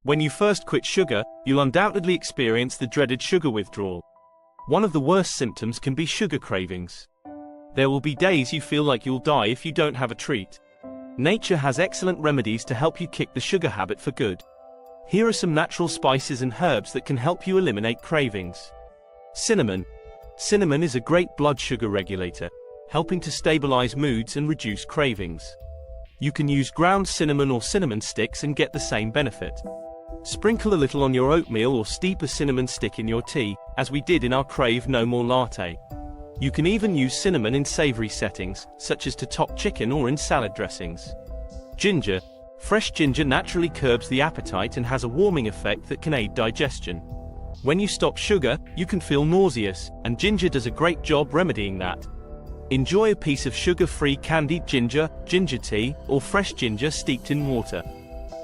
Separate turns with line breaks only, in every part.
When you first quit sugar, you'll undoubtedly experience the dreaded sugar withdrawal. One of the worst symptoms can be sugar cravings. There will be days you feel like you'll die if you don't have a treat. Nature has excellent remedies to help you kick the sugar habit for good. Here are some natural spices and herbs that can help you eliminate cravings. Cinnamon. Cinnamon is a great blood sugar regulator, helping to stabilize moods and reduce cravings. You can use ground cinnamon or cinnamon sticks and get the same benefit. Sprinkle a little on your oatmeal or steep a cinnamon stick in your tea, as we did in our Crave No More latte. You can even use cinnamon in savory settings, such as to top chicken or in salad dressings. Ginger. Fresh ginger naturally curbs the appetite and has a warming effect that can aid digestion. When you stop sugar, you can feel nauseous, and ginger does a great job remedying that. Enjoy a piece of sugar-free candied ginger, ginger tea, or fresh ginger steeped in water.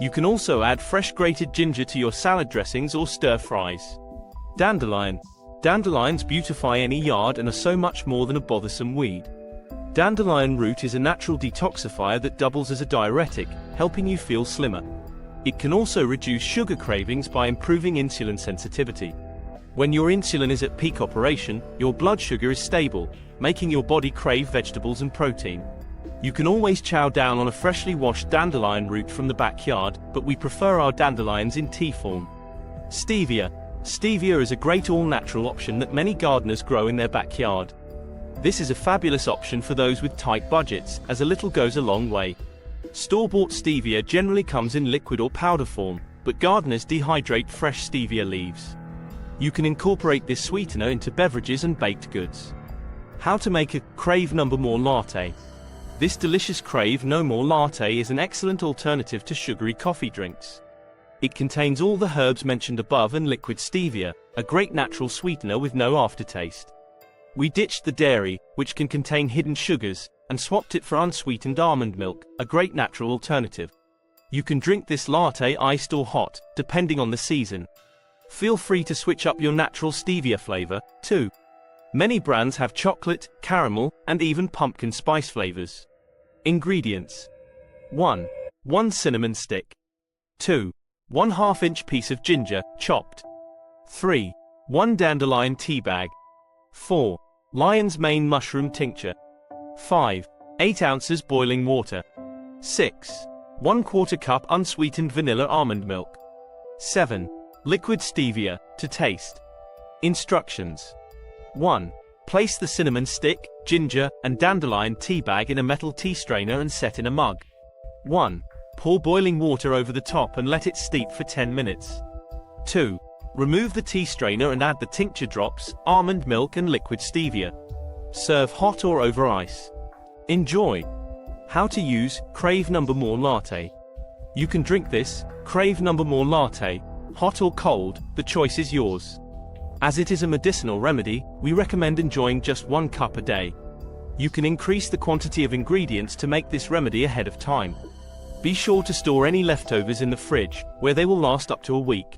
You can also add fresh grated ginger to your salad dressings or stir-fries. Dandelion. Dandelions beautify any yard and are so much more than a bothersome weed. Dandelion root is a natural detoxifier that doubles as a diuretic, helping you feel slimmer. It can also reduce sugar cravings by improving insulin sensitivity. When your insulin is at peak operation, your blood sugar is stable, making your body crave vegetables and protein. You can always chow down on a freshly washed dandelion root from the backyard, but we prefer our dandelions in tea form. Stevia. Stevia is a great all-natural option that many gardeners grow in their backyard. This is a fabulous option for those with tight budgets, as a little goes a long way. Store-bought stevia generally comes in liquid or powder form, but gardeners dehydrate fresh stevia leaves. You can incorporate this sweetener into beverages and baked goods. How to make a Crave No More latte. This delicious Crave No More latte is an excellent alternative to sugary coffee drinks. It contains all the herbs mentioned above and liquid stevia, a great natural sweetener with no aftertaste. We ditched the dairy, which can contain hidden sugars, and swapped it for unsweetened almond milk, a great natural alternative. You can drink this latte iced or hot, depending on the season. Feel free to switch up your natural stevia flavor, too. Many brands have chocolate, caramel, and even pumpkin spice flavors. Ingredients. 1. 1 cinnamon stick. 2. 1/2 inch piece of ginger, chopped. 3. 1 dandelion tea bag. 4. Lion's mane mushroom tincture. 5. 8 ounces boiling water. 6. 1/4 cup unsweetened vanilla almond milk. 7. Liquid stevia, to taste. Instructions. 1. Place the cinnamon stick, ginger, and dandelion tea bag in a metal tea strainer and set in a mug. 1. Pour boiling water over the top and let it steep for 10 minutes. 2. Remove the tea strainer and add the tincture drops, almond milk and liquid stevia. Serve hot or over ice. Enjoy! How to use Crave No More latte. You can drink this Crave No More latte, hot or cold, the choice is yours. As it is a medicinal remedy, we recommend enjoying just 1 cup a day. You can increase the quantity of ingredients to make this remedy ahead of time. Be sure to store any leftovers in the fridge, where they will last up to a week.